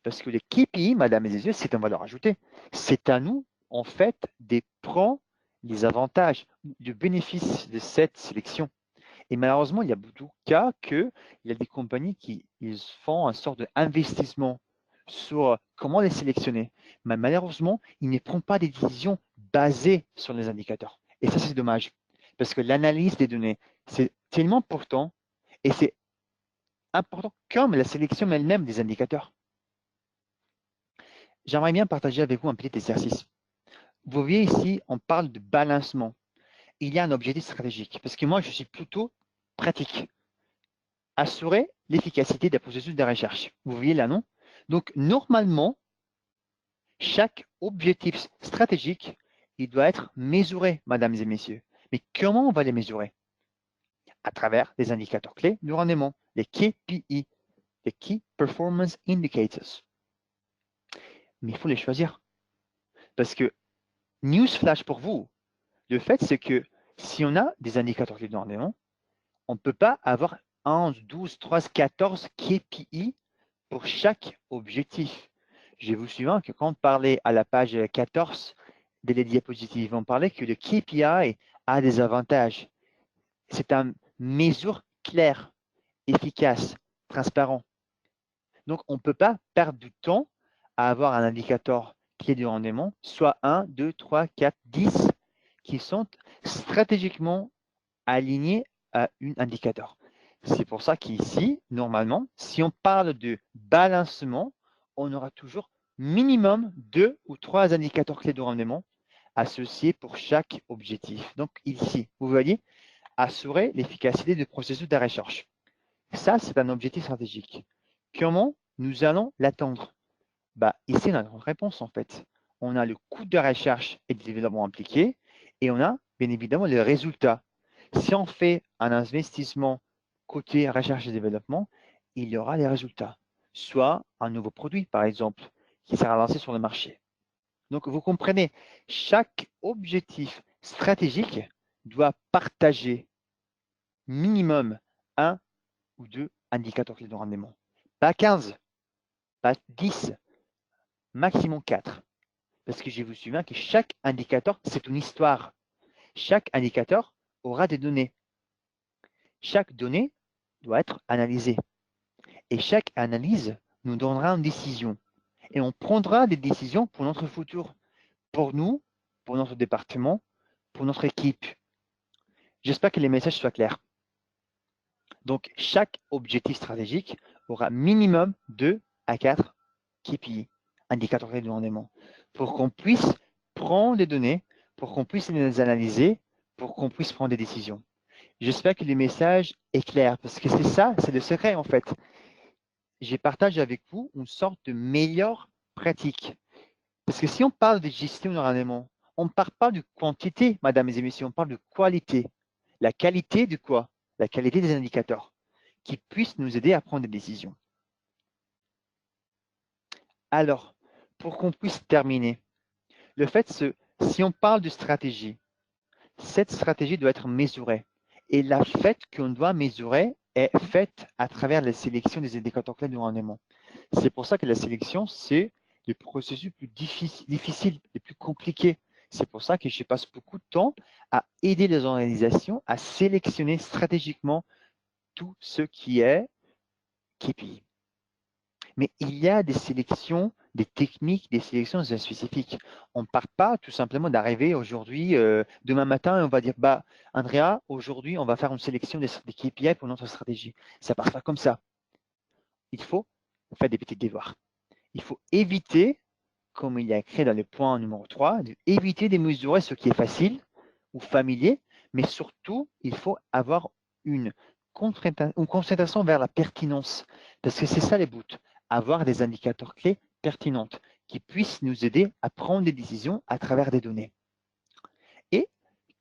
Parce que les KPI, madame et messieurs, c'est une valeur ajoutée. C'est à nous, en fait, de prendre les avantages, les bénéfices de cette sélection. Et malheureusement, il y a beaucoup de cas qu'il y a des compagnies qui ils font un sort d'investissement sur comment les sélectionner. Mais malheureusement, ils ne prennent pas des décisions basées sur les indicateurs. Et ça, c'est dommage. Parce que l'analyse des données, c'est tellement important et c'est important comme la sélection elle-même des indicateurs. J'aimerais bien partager avec vous un petit exercice. Vous voyez ici, on parle de balancement. Il y a un objectif stratégique. Parce que moi, je suis plutôt pratique. Assurer l'efficacité des processus de recherche. Vous voyez là, non? Donc, normalement, chaque objectif stratégique, il doit être mesuré, mesdames et messieurs. Mais comment on va les mesurer? À travers des indicateurs clés du rendement, les KPI, les Key Performance Indicators. Mais il faut les choisir. Parce que, newsflash pour vous, le fait, c'est que si on a des indicateurs clés du rendement, on ne peut pas avoir 11, 12, 13, 14 KPI pour chaque objectif. Je vous souviens que quand on parlait à la page 14 des diapositives, on parlait que le KPI a des avantages. C'est une mesure claire, efficace, transparent. Donc, on ne peut pas perdre du temps à avoir un indicateur clé du rendement, soit 1, 2, 3, 4, 10, qui sont stratégiquement alignés à un indicateur. C'est pour ça qu'ici, normalement, si on parle de balancement, on aura toujours minimum 2 ou 3 indicateurs clés de rendement associés pour chaque objectif. Donc ici, vous voyez, assurer l'efficacité du processus de recherche. Ça, c'est un objectif stratégique. Comment nous allons l'atteindre? Ici, on a une réponse en fait. On a le coût de recherche et de développement impliqué et on a bien évidemment les résultats. Si on fait un investissement côté recherche et développement, il y aura des résultats. Soit un nouveau produit, par exemple, qui sera lancé sur le marché. Donc, vous comprenez, chaque objectif stratégique doit partager minimum un ou deux indicateurs clés de rendement. Pas 15, pas 10, maximum 4. Parce que je vous souviens que chaque indicateur, c'est une histoire. Chaque indicateur aura des données. Chaque donnée doit être analysée. Et chaque analyse nous donnera une décision. Et on prendra des décisions pour notre futur, pour nous, pour notre département, pour notre équipe. J'espère que les messages soient clairs. Donc, chaque objectif stratégique aura minimum 2 à 4 KPI, indicateurs clés de rendement, pour qu'on puisse prendre des données, pour qu'on puisse les analyser, pour qu'on puisse prendre des décisions. J'espère que le message est clair, parce que c'est ça, c'est le secret en fait. Je partage avec vous une sorte de meilleure pratique. Parce que si on parle de gestion de rendement, on ne parle pas de quantité, mesdames et messieurs, on parle de qualité. La qualité de quoi? La qualité des indicateurs qui puissent nous aider à prendre des décisions. Alors, pour qu'on puisse terminer, le fait, si on parle de stratégie, cette stratégie doit être mesurée. Et la fait qu'on doit mesurer est faite à travers la sélection des indicateurs clés du rendement. C'est pour ça que la sélection, c'est le processus plus difficile, le plus compliqué. C'est pour ça que je passe beaucoup de temps à aider les organisations à sélectionner stratégiquement tout ce qui est KPI. Mais il y a des sélections, des techniques, des sélections spécifiques. On ne part pas tout simplement d'arriver aujourd'hui, demain matin, et on va dire, Andrea, aujourd'hui, on va faire une sélection des KPI pour notre stratégie. Ça ne part pas comme ça. Il faut faire des petits devoirs. Il faut éviter, comme il y a écrit dans le point numéro 3, éviter de mesurer ce qui est facile ou familier, mais surtout, il faut avoir une concentration vers la pertinence, parce que c'est ça les buts, avoir des indicateurs clés pertinents qui puissent nous aider à prendre des décisions à travers des données. Et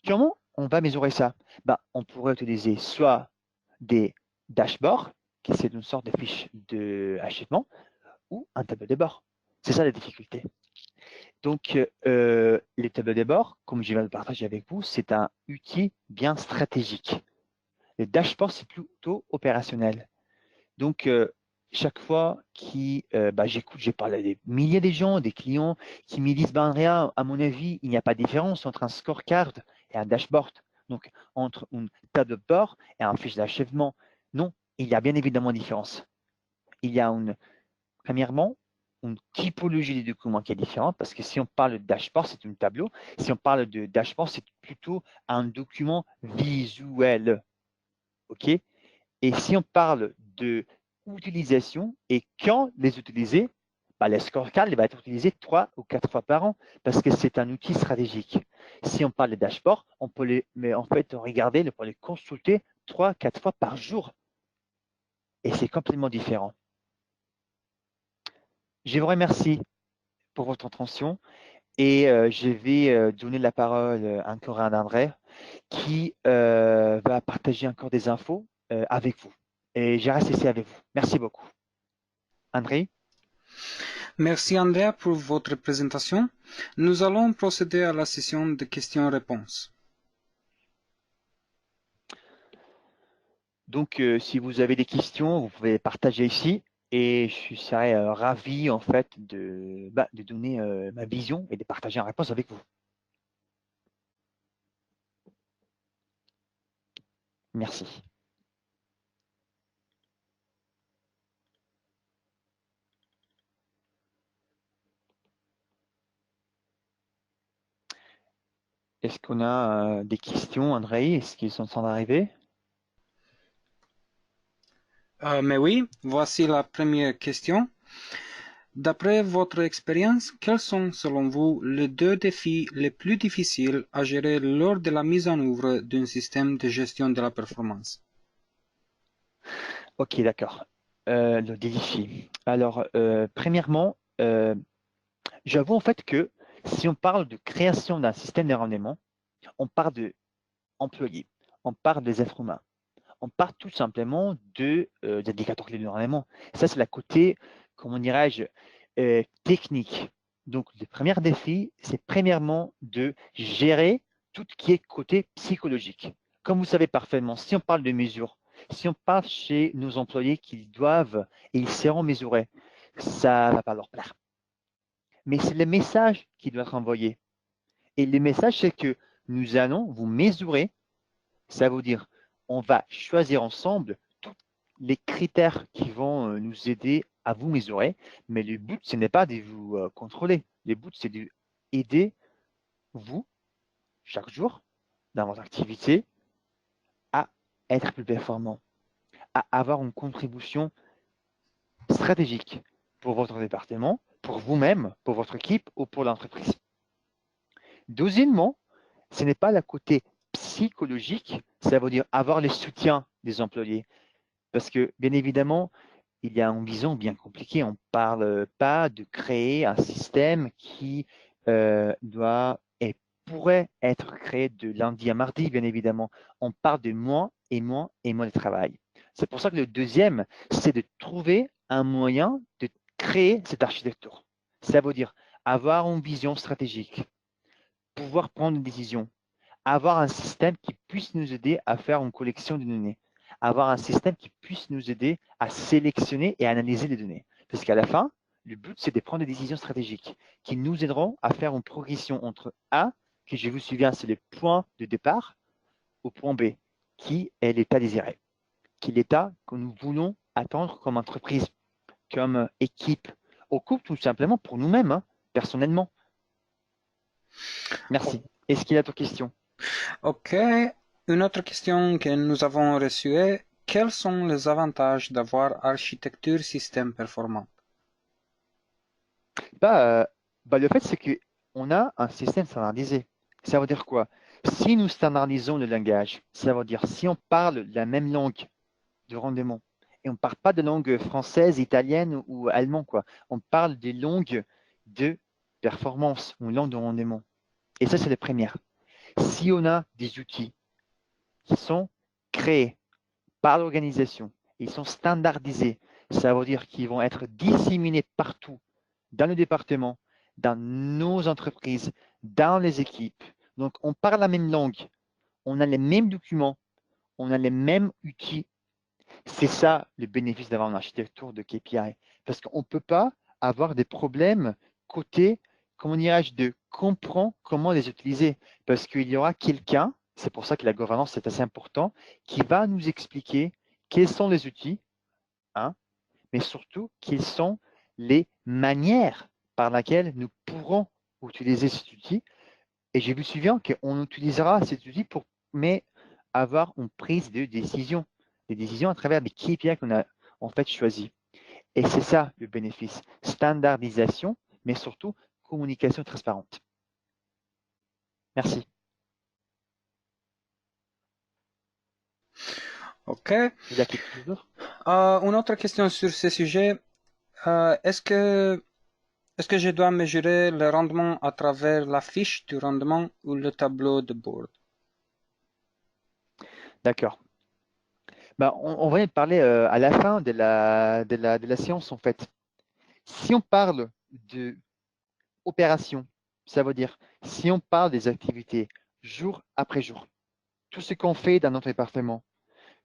comment on va mesurer ça? On pourrait utiliser soit des dashboards, qui c'est une sorte de fiche d'achèvement, ou un tableau de bord. C'est ça la difficulté. Donc, les tableaux de bord, comme je viens de partager avec vous, c'est un outil bien stratégique. Le dashboard, c'est plutôt opérationnel. Donc, chaque fois j'écoute, j'ai parlé à des milliers de gens, des clients qui me disent, ben Andrea, à mon avis, il n'y a pas de différence entre un scorecard et un dashboard. Donc, entre une table de bord et un fiche d'achèvement. Non, il y a bien évidemment une différence. Il y a premièrement, une typologie des documents qui est différente parce que si on parle de dashboard, c'est un tableau. Si on parle de dashboard, c'est plutôt un document visuel. OK? Et si on parle de utilisation et quand les utiliser, le scorecard il va être utilisé 3 ou 4 fois par an parce que c'est un outil stratégique. Si on parle de dashboard, on peut mais en fait, regarder, on peut les consulter 3, 4 fois par jour. Et c'est complètement différent. Je vous remercie pour votre attention et je vais donner la parole encore à André qui va partager encore des infos avec vous. Et je reste ici avec vous. Merci beaucoup. André? Merci Andrea pour votre présentation. Nous allons procéder à la session de questions-réponses. Donc, si vous avez des questions, vous pouvez partager ici et je serai ravi en fait de donner ma vision et de partager une réponse avec vous. Merci. Est-ce qu'on a des questions, André? Est-ce qu'ils sont en train d'arriver? Mais oui, voici la première question. D'après votre expérience, quels sont, selon vous, les 2 défis les plus difficiles à gérer lors de la mise en œuvre d'un système de gestion de la performance? Ok, d'accord. Le défi. Alors, premièrement, j'avoue en fait que si on parle de création d'un système de rendement, on parle d'employés, on parle des êtres humains, on parle tout simplement d'indicateurs clés de rendement. Ça, c'est la côté, comment dirais-je, technique. Donc, le premier défi, c'est premièrement de gérer tout ce qui est côté psychologique. Comme vous savez parfaitement, si on parle de mesures, si on parle chez nos employés qu'ils doivent et ils seront mesurés, ça ne va pas leur plaire. Mais c'est le message qui doit être envoyé. Et le message, c'est que nous allons vous mesurer. Ça veut dire, on va choisir ensemble tous les critères qui vont nous aider à vous mesurer. Mais le but, ce n'est pas de vous contrôler. Le but, c'est d'aider vous, chaque jour, dans votre activité, à être plus performant, à avoir une contribution stratégique pour votre département, pour vous-même, pour votre équipe ou pour l'entreprise. Deuxièmement, ce n'est pas le côté psychologique, ça veut dire avoir le soutien des employés. Parce que, bien évidemment, il y a une vision bien compliquée. On ne parle pas de créer un système qui doit et pourrait être créé de lundi à mardi, bien évidemment. On parle de moins et moins et moins de travail. C'est pour ça que le deuxième, c'est de trouver un moyen de créer cette architecture. Ça veut dire avoir une vision stratégique, pouvoir prendre une décision, avoir un système qui puisse nous aider à faire une collection de données, avoir un système qui puisse nous aider à sélectionner et à analyser les données. Parce qu'à la fin, le but, c'est de prendre des décisions stratégiques qui nous aideront à faire une progression entre A, que je vous souviens, c'est le point de départ, au point B, qui est l'état désiré, qui est l'état que nous voulons attendre comme entreprise, comme équipe, au couple, tout simplement pour nous-mêmes, hein, personnellement. Merci. Est-ce qu'il y a d'autres questions? Ok, une autre question que nous avons reçue est quels sont les avantages d'avoir architecture système performant? Le fait, c'est qu'on a un système standardisé. Ça veut dire quoi? Si nous standardisons le langage, ça veut dire si on parle la même langue de rendement, et on ne parle pas de langue française, italienne ou allemand, quoi. On parle des langues de performance ou langue de rendement. Et ça, c'est la première. Si on a des outils qui sont créés par l'organisation, ils sont standardisés, ça veut dire qu'ils vont être disséminés partout dans le département, dans nos entreprises, dans les équipes. Donc, on parle la même langue, on a les mêmes documents, on a les mêmes outils. C'est ça le bénéfice d'avoir une architecture de KPI. Parce qu'on ne peut pas avoir des problèmes côté, comment dirais-je, de comprendre comment les utiliser. Parce qu'il y aura quelqu'un, c'est pour ça que la gouvernance est assez important, qui va nous expliquer quels sont les outils, hein, mais surtout quelles sont les manières par lesquelles nous pourrons utiliser cet outil. Et j'ai vu souvent qu'on utilisera cet outil pour avoir une prise de décision, des décisions à travers des KPI qu'on a en fait choisis. Et c'est ça le bénéfice, standardisation, mais surtout communication transparente. Merci. OK. Il y a quelque chose d'autre? Une autre question sur ce sujet. Est-ce que je dois mesurer le rendement à travers la fiche du rendement ou le tableau de bord? D'accord. Bah, on va y parler à la fin de la séance, en fait. Si on parle de opération, ça veut dire si on parle des activités jour après jour, tout ce qu'on fait dans notre département,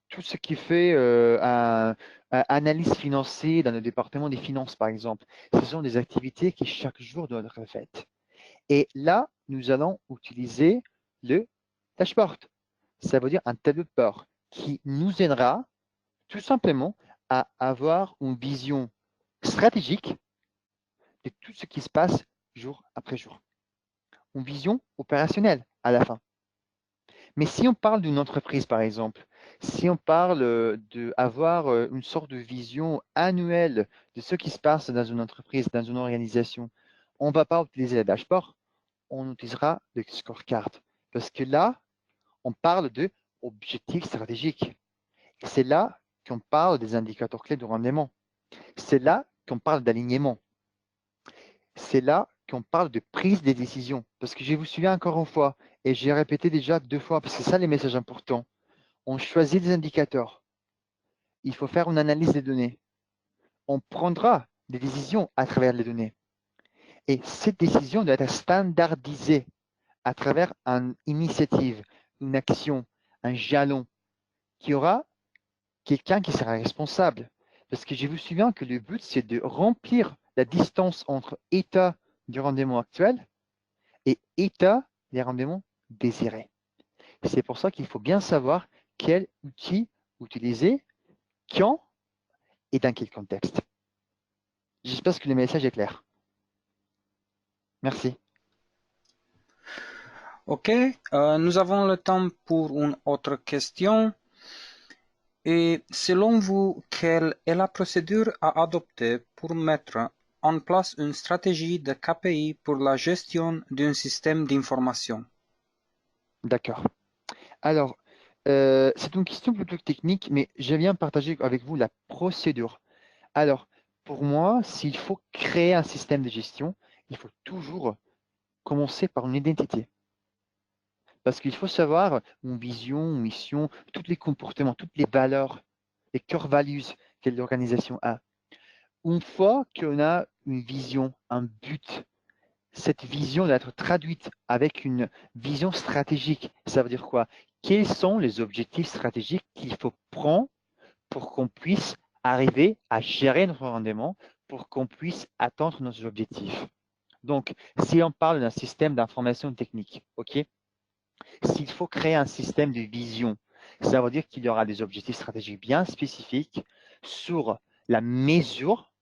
tout ce qui fait analyse financière dans le département des finances, par exemple, ce sont des activités qui chaque jour doivent être faites. Et là, nous allons utiliser le dashboard. Ça veut dire un tableau de bord qui nous aidera tout simplement à avoir une vision stratégique de tout ce qui se passe jour après jour. Une vision opérationnelle à la fin. Mais si on parle d'une entreprise, par exemple, si on parle d'avoir une sorte de vision annuelle de ce qui se passe dans une entreprise, dans une organisation, on ne va pas utiliser le dashboard, on utilisera le scorecard. Parce que là, on parle d'objectifs stratégiques. C'est là qu'on parle des indicateurs clés de rendement. C'est là qu'on parle d'alignement. C'est là qu'on parle de prise des décisions. Parce que je vous souviens encore une fois, et j'ai répété déjà 2 fois, parce que c'est ça les messages importants. On choisit des indicateurs. Il faut faire une analyse des données. On prendra des décisions à travers les données. Et cette décision doit être standardisée à travers une initiative, une action, un jalon, qui aura quelqu'un qui sera responsable. Parce que je vous souviens que le but, c'est de remplir la distance entre état du rendement actuel et état des rendements désirés. C'est pour ça qu'il faut bien savoir quel outil utiliser, quand et dans quel contexte. J'espère que le message est clair. Merci. OK. Nous avons le temps pour une autre question. Et selon vous, quelle est la procédure à adopter pour mettre en place une stratégie de KPI pour la gestion d'un système d'information? D'accord. Alors, c'est une question plutôt technique, mais j'aime bien partager avec vous la procédure. Alors, pour moi, s'il faut créer un système de gestion, il faut toujours commencer par une identité. Parce qu'il faut savoir une vision, une mission, tous les comportements, toutes les valeurs, les core values que l'organisation a. Une fois qu'on a une vision, un but, cette vision doit être traduite avec une vision stratégique. Ça veut dire quoi? Quels sont les objectifs stratégiques qu'il faut prendre pour qu'on puisse arriver à gérer notre rendement, pour qu'on puisse atteindre nos objectifs? Donc, si on parle d'un système d'information technique, OK? S'il faut créer un système de vision, ça veut dire qu'il y aura des objectifs stratégiques bien spécifiques sur la mesure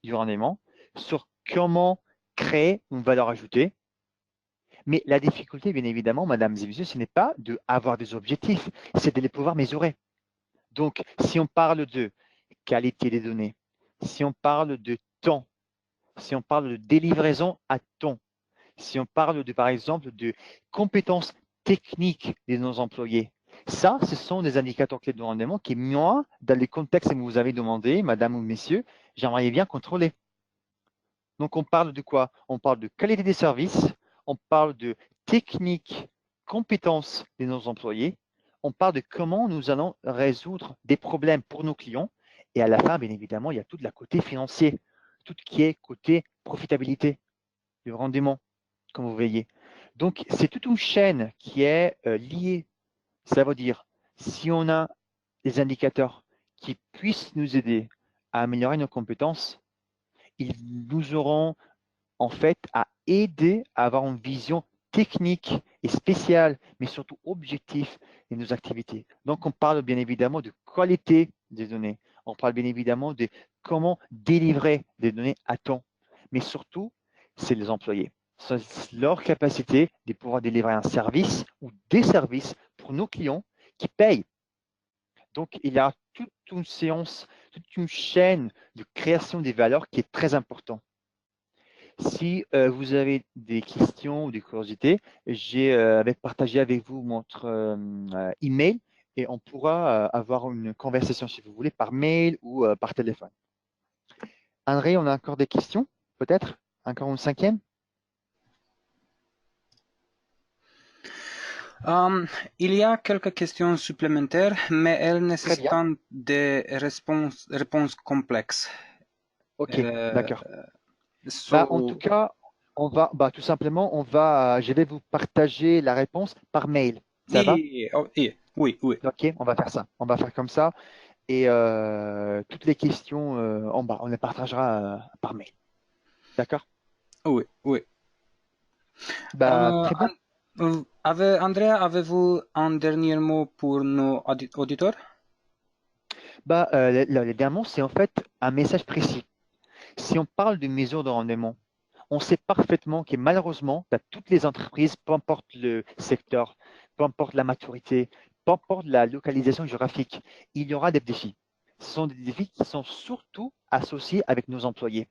du rendement, sur comment créer une valeur ajoutée. Mais la difficulté, bien évidemment, mesdames et messieurs, ce n'est pas d'avoir des objectifs, c'est de les pouvoir mesurer. Donc, si on parle de qualité des données, si on parle de temps, si on parle de délivraison à temps, si on parle par exemple, de compétences techniques de nos employés, ça, ce sont des indicateurs clés de rendement qui, moi, dans les contextes que vous avez demandé, madame ou messieurs, j'aimerais bien contrôler. Donc, on parle de quoi? On parle de qualité des services, on parle de techniques, compétences de nos employés, on parle de comment nous allons résoudre des problèmes pour nos clients. Et à la fin, bien évidemment, il y a tout le côté financier, tout ce qui est côté profitabilité, le rendement, comme vous voyez. Donc, c'est toute une chaîne qui est liée. Ça veut dire, si on a des indicateurs qui puissent nous aider à améliorer nos compétences, ils nous auront en fait à aider à avoir une vision technique et spéciale, mais surtout objective de nos activités. Donc, on parle bien évidemment de qualité des données. On parle bien évidemment de comment délivrer des données à temps. Mais surtout, c'est les employés. C'est leur capacité de pouvoir délivrer un service ou des services pour nos clients qui payent. Donc, il y a toute une séance, toute une chaîne de création des valeurs qui est très importante. Si vous avez des questions ou des curiosités, j'ai partagé avec vous notre email et on pourra avoir une conversation si vous voulez par mail ou par téléphone. André, on a encore des questions, peut-être? Encore une cinquième? Il y a quelques questions supplémentaires, mais elles Très bien. nécessitent des réponses complexes. Ok, d'accord. En tout So, cas, on va, tout simplement, je vais vous partager la réponse par mail. Ça va? oui, oui, Ok, on va faire ça. On va faire comme ça. Et toutes les questions en bas, on les partagera par mail. D'accord? oui, oui. Très bien. Andrea, avez-vous un dernier mot pour nos auditeurs? Le dernier, c'est en fait un message précis. Si on parle de mesures de rendement, on sait parfaitement que malheureusement, dans toutes les entreprises, peu importe le secteur, peu importe la maturité, peu importe la localisation géographique, il y aura des défis. Ce sont des défis qui sont surtout associés avec nos employés.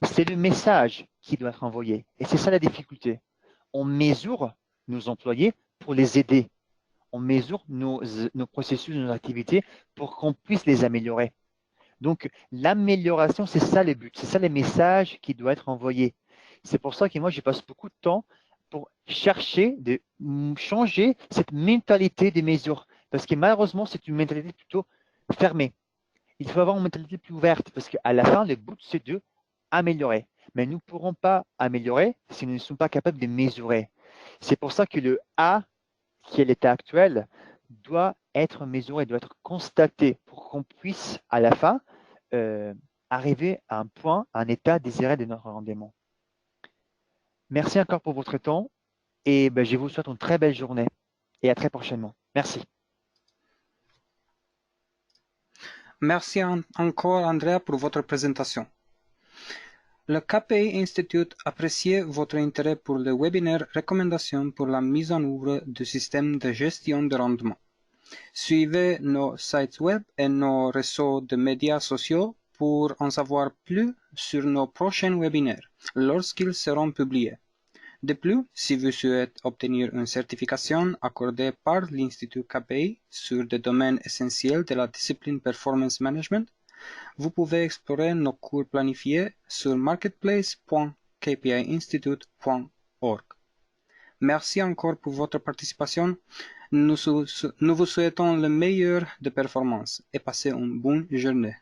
C'est le message qui doit être envoyé. Et c'est ça la difficulté. On mesure nos employés pour les aider. On mesure nos processus, nos activités pour qu'on puisse les améliorer. Donc, l'amélioration, c'est ça le but, c'est ça les messages qui doivent être envoyés. C'est pour ça que moi, je passe beaucoup de temps pour chercher de changer cette mentalité des mesures. Parce que malheureusement, c'est une mentalité plutôt fermée. Il faut avoir une mentalité plus ouverte parce qu'à la fin, le but, c'est de améliorer. Mais nous ne pourrons pas améliorer si nous ne sommes pas capables de mesurer. C'est pour ça que le A, qui est l'état actuel, doit être mesuré, doit être constaté pour qu'on puisse, à la fin, arriver à un point, à un état désiré de notre rendement. Merci encore pour votre temps et je vous souhaite une très belle journée et à très prochainement. Merci. Merci encore, Andrea, pour votre présentation. Le KPI Institute apprécie votre intérêt pour le webinaire Recommandations pour la mise en œuvre du système de gestion de rendement. Suivez nos sites web et nos réseaux de médias sociaux pour en savoir plus sur nos prochains webinaires lorsqu'ils seront publiés. De plus, si vous souhaitez obtenir une certification accordée par l'Institut KPI sur des domaines essentiels de la discipline Performance Management, vous pouvez explorer nos cours planifiés sur marketplace.kpiinstitute.org. Merci encore pour votre participation. Nous vous souhaitons le meilleur de performance et passez une bonne journée.